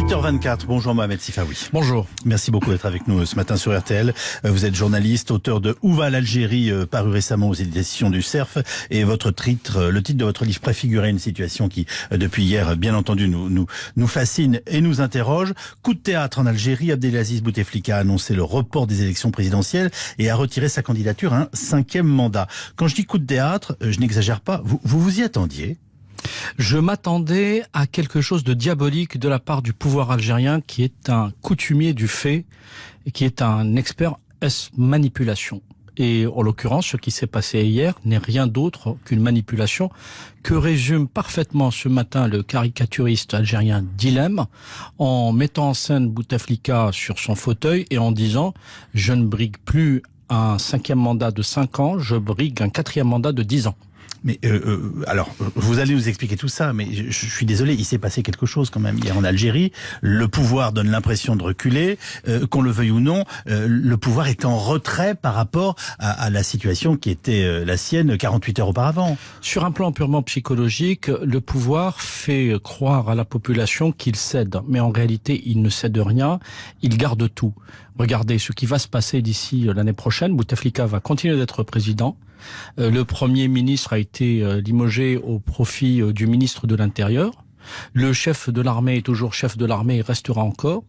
8h24, bonjour Mohamed Sifawi. Bonjour. Merci beaucoup d'être avec nous ce matin sur RTL. Vous êtes journaliste, auteur de Où va l'Algérie, paru récemment aux éditions du Cerf. Et le titre de votre livre préfigurait une situation qui, depuis hier, bien entendu, nous fascine et nous interroge. Coup de théâtre en Algérie, Abdelaziz Bouteflika a annoncé le report des élections présidentielles et a retiré sa candidature à un 5e mandat. Quand je dis coup de théâtre, je n'exagère pas, vous y attendiez ? Je m'attendais à quelque chose de diabolique de la part du pouvoir algérien qui est un coutumier du fait et qui est un expert manipulation. Et en l'occurrence, ce qui s'est passé hier n'est rien d'autre qu'une manipulation que résume parfaitement ce matin le caricaturiste algérien Dilem en mettant en scène Bouteflika sur son fauteuil et en disant « Je ne brigue plus un 5e mandat de 5 ans, je brigue un 4e mandat de 10 ans ». Mais alors, vous allez nous expliquer tout ça, mais je suis désolé, il s'est passé quelque chose quand même hier en Algérie. Le pouvoir donne l'impression de reculer, qu'on le veuille ou non. Le pouvoir est en retrait par rapport à la situation qui était la sienne 48 heures auparavant. Sur un plan purement psychologique, le pouvoir fait croire à la population qu'il cède, mais en réalité, il ne cède rien, il garde tout. Regardez ce qui va se passer d'ici l'année prochaine. Bouteflika va continuer d'être président. Le Premier ministre a été limogé au profit du ministre de l'Intérieur. Le chef de l'armée est toujours chef de l'armée et restera encore.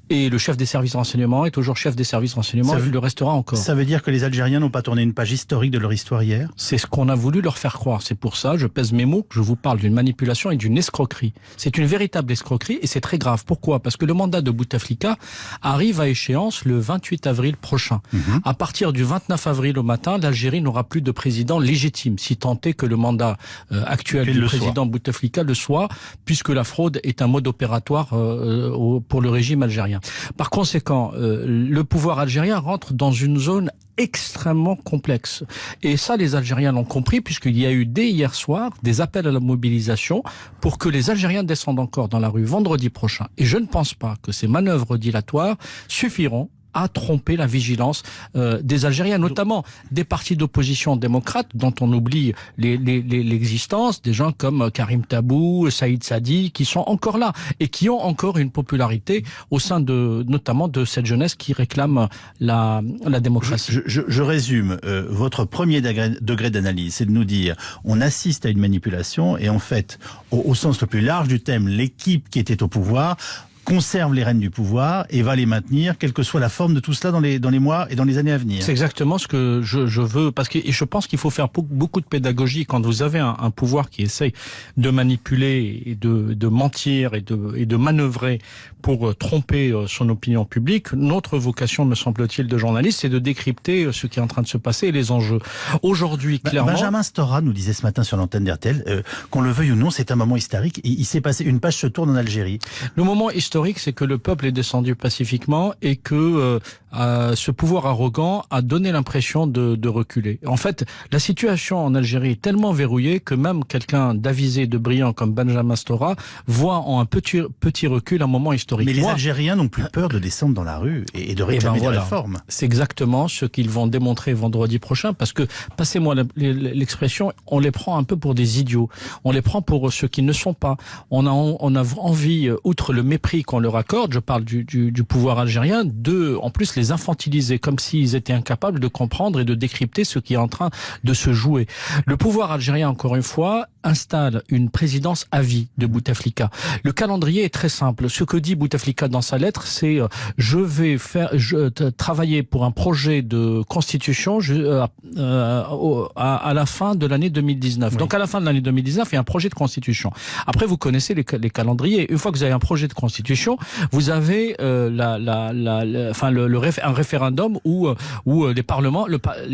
Et le chef des services de renseignement est toujours chef des services de renseignement et il le restera encore. Ça veut dire que les Algériens n'ont pas tourné une page historique de leur histoire hier ? C'est ce qu'on a voulu leur faire croire. C'est pour ça, je pèse mes mots, que je vous parle d'une manipulation et d'une escroquerie. C'est une véritable escroquerie et c'est très grave. Pourquoi ? Parce que le mandat de Bouteflika arrive à échéance le 28 avril prochain. À partir du 29 avril au matin, l'Algérie n'aura plus de président légitime, si tant est que le mandat actuel du président Bouteflika le soit, puisque la fraude est un mode opératoire pour le régime algérien. Par conséquent, le pouvoir algérien rentre dans une zone extrêmement complexe. Et ça, les Algériens l'ont compris, puisqu'il y a eu dès hier soir des appels à la mobilisation pour que les Algériens descendent encore dans la rue vendredi prochain. Et je ne pense pas que ces manœuvres dilatoires suffiront à tromper la vigilance des Algériens, notamment des partis d'opposition démocrates dont on oublie l'existence, des gens comme Karim Tabou, Saïd Sadi, qui sont encore là et qui ont encore une popularité au sein notamment de cette jeunesse qui réclame la démocratie. Je résume. Votre premier degré d'analyse, c'est de nous dire on assiste à une manipulation et en fait, au sens le plus large du thème, l'équipe qui était au pouvoir conserve les rênes du pouvoir et va les maintenir, quelle que soit la forme de tout cela dans les mois et dans les années à venir. C'est exactement ce que je veux, parce que et je pense qu'il faut faire beaucoup de pédagogie quand vous avez un pouvoir qui essaye de manipuler et de mentir et de manœuvrer pour tromper son opinion publique. Notre vocation, me semble-t-il, de journaliste, c'est de décrypter ce qui est en train de se passer et les enjeux. Aujourd'hui, clairement... Benjamin Stora nous disait ce matin sur l'antenne d'RTL, qu'on le veuille ou non, c'est un moment historique et il s'est passé, une page se tourne en Algérie. Le moment historique, c'est que le peuple est descendu pacifiquement et que ce pouvoir arrogant a donné l'impression de reculer. En fait, la situation en Algérie est tellement verrouillée que même quelqu'un d'avisé, de brillant comme Benjamin Stora voit en un petit recul un moment historique. Mais les Algériens n'ont plus peur de descendre dans la rue et de réclamer des réformes. C'est exactement ce qu'ils vont démontrer vendredi prochain, parce que, passez-moi l'expression, on les prend un peu pour des idiots. On les prend pour ce qu'ils ne sont pas. On a envie, outre le mépris qu'on leur accorde, je parle du pouvoir algérien, en plus les infantiliser, comme s'ils étaient incapables de comprendre et de décrypter ce qui est en train de se jouer. Le pouvoir algérien, encore une fois, installe une présidence à vie de Bouteflika. Le calendrier est très simple. Ce que dit Bouteflika dans sa lettre, c'est je vais travailler pour un projet de constitution à la fin de l'année 2019. Oui. Donc à la fin de l'année 2019, il y a un projet de constitution. Après, vous connaissez les calendriers. Une fois que vous avez un projet de constitution, vous avez un référendum où les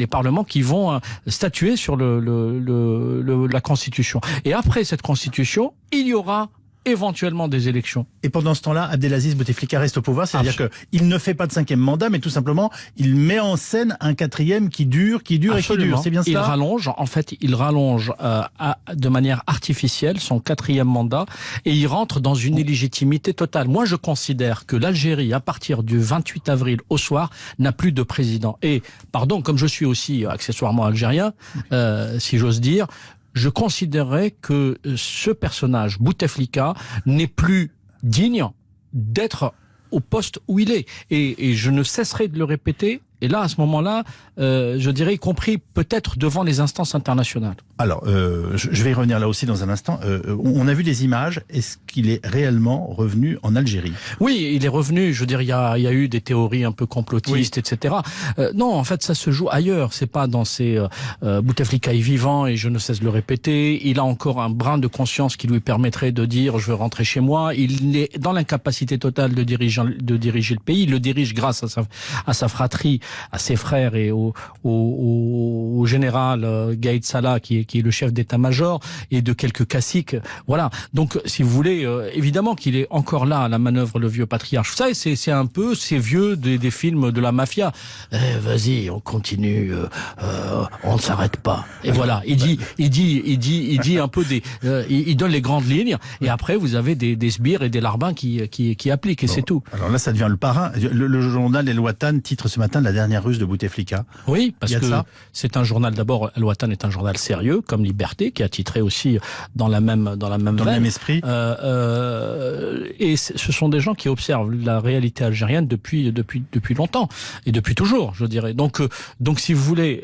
parlements qui vont statuer sur la constitution. Et après cette constitution, il y aura éventuellement des élections. Et pendant ce temps-là, Abdelaziz Bouteflika reste au pouvoir, c'est-à-dire qu'il ne fait pas de 5e mandat, mais tout simplement, il met en scène un 4e qui dure. C'est bien ça. Il rallonge de manière artificielle son 4e mandat et il rentre dans une illégitimité totale. Moi, je considère que l'Algérie, à partir du 28 avril au soir, n'a plus de président. Et, pardon, comme je suis aussi accessoirement algérien, si j'ose dire, je considérais que ce personnage, Bouteflika, n'est plus digne d'être au poste où il est. Et je ne cesserai de le répéter. Et là, à ce moment-là, je dirais, y compris peut-être devant les instances internationales. Alors, je vais y revenir là aussi dans un instant. On a vu des images. Est-ce qu'il est réellement revenu en Algérie? Oui, il est revenu. Je veux dire, il y a eu des théories un peu complotistes, etc. Non, en fait, ça se joue ailleurs. C'est pas dans ces Bouteflika est vivant, et je ne cesse de le répéter. Il a encore un brin de conscience qui lui permettrait de dire je veux rentrer chez moi. Il est dans l'incapacité totale de diriger le pays. Il le dirige grâce à sa fratrie, à ses frères et au général Gaïd Salah qui est le chef d'état-major, et de quelques caciques. Voilà. Donc, si vous voulez, évidemment qu'il est encore là à la manœuvre, le vieux patriarche. Vous savez, c'est un peu ces vieux des films de la mafia. Vas-y, on continue, on ne s'arrête pas. Et voilà. Il dit un peu il donne les grandes lignes, et après vous avez des sbires et des larbins qui appliquent, et c'est tout. Alors là, ça devient le parrain. Le journal El Watan titre ce matin la dernière ruse de Bouteflika. Oui, parce que c'est un journal, d'abord, El Watan est un journal sérieux, comme Liberté, qui a titré aussi dans le même esprit. Et ce sont des gens qui observent la réalité algérienne depuis longtemps, et depuis toujours, je dirais. Donc si vous voulez,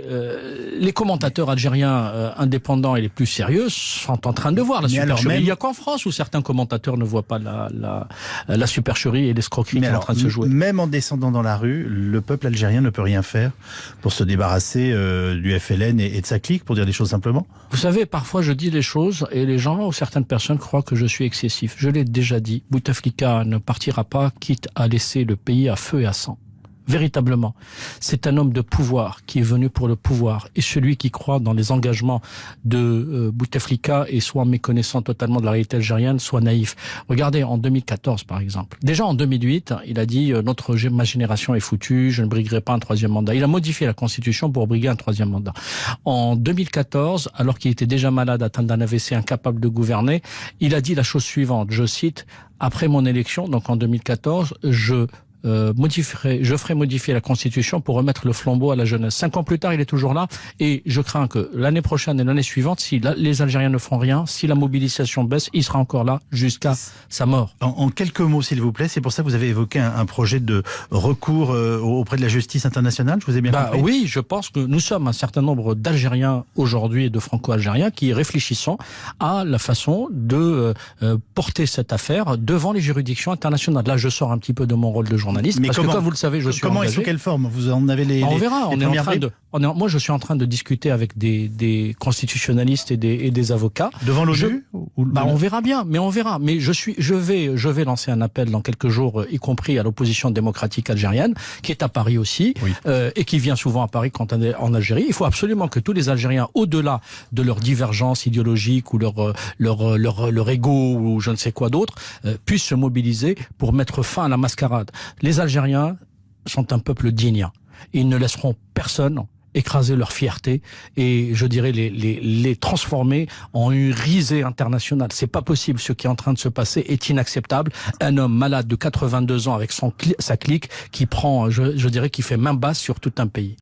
les commentateurs algériens indépendants et les plus sérieux sont en train de voir la supercherie. Il n'y a qu'en France où certains commentateurs ne voient pas la supercherie et l'escroquerie qui est en train de se jouer. Même en descendant dans la rue, le peuple algérien ne peut rien faire pour se débarrasser du FLN et de sa clique, pour dire des choses simplement? Vous savez, parfois je dis les choses et les gens ou certaines personnes croient que je suis excessif. Je l'ai déjà dit, Bouteflika ne partira pas, quitte à laisser le pays à feu et à sang. Véritablement, c'est un homme de pouvoir qui est venu pour le pouvoir, et celui qui croit dans les engagements de Bouteflika est soit méconnaissant totalement de la réalité algérienne, soit naïf. Regardez, en 2014 par exemple, déjà en 2008, il a dit ma génération est foutue, je ne briguerai pas un troisième mandat. Il a modifié la constitution pour briguer un troisième mandat. En 2014, alors qu'il était déjà malade, atteint d'un AVC, incapable de gouverner, il a dit la chose suivante, je cite: après mon élection, donc en 2014, je ferai modifier la Constitution pour remettre le flambeau à la jeunesse. 5 ans plus tard, il est toujours là, et je crains que l'année prochaine et l'année suivante, si les Algériens ne font rien, si la mobilisation baisse, il sera encore là jusqu'à sa mort. En quelques mots, s'il vous plaît, c'est pour ça que vous avez évoqué un projet de recours auprès de la justice internationale, je vous ai bien compris? Oui, je pense que nous sommes un certain nombre d'Algériens aujourd'hui et de Franco-Algériens qui réfléchissons à la façon de porter cette affaire devant les juridictions internationales. Là, je sors un petit peu de mon rôle de journaliste. Mais parce que comme vous le savez, je suis engagé. Et sous quelle forme? Vous en avez on verra. Moi, je suis en train de discuter avec des constitutionnalistes et des avocats. Devant l'ONU? On verra bien, mais on verra. Mais je vais lancer un appel dans quelques jours, y compris à l'opposition démocratique algérienne, qui est à Paris aussi, et qui vient souvent à Paris quand on est en Algérie. Il faut absolument que tous les Algériens, au-delà de leur divergence idéologique ou leur ego ou je ne sais quoi d'autre, puissent se mobiliser pour mettre fin à la mascarade. Les Algériens sont un peuple digne. Ils ne laisseront personne écraser leur fierté et, je dirais, les transformer en une risée internationale. C'est pas possible. Ce qui est en train de se passer est inacceptable. Un homme malade de 82 ans avec sa clique qui prend, je dirais, qui fait main basse sur tout un pays.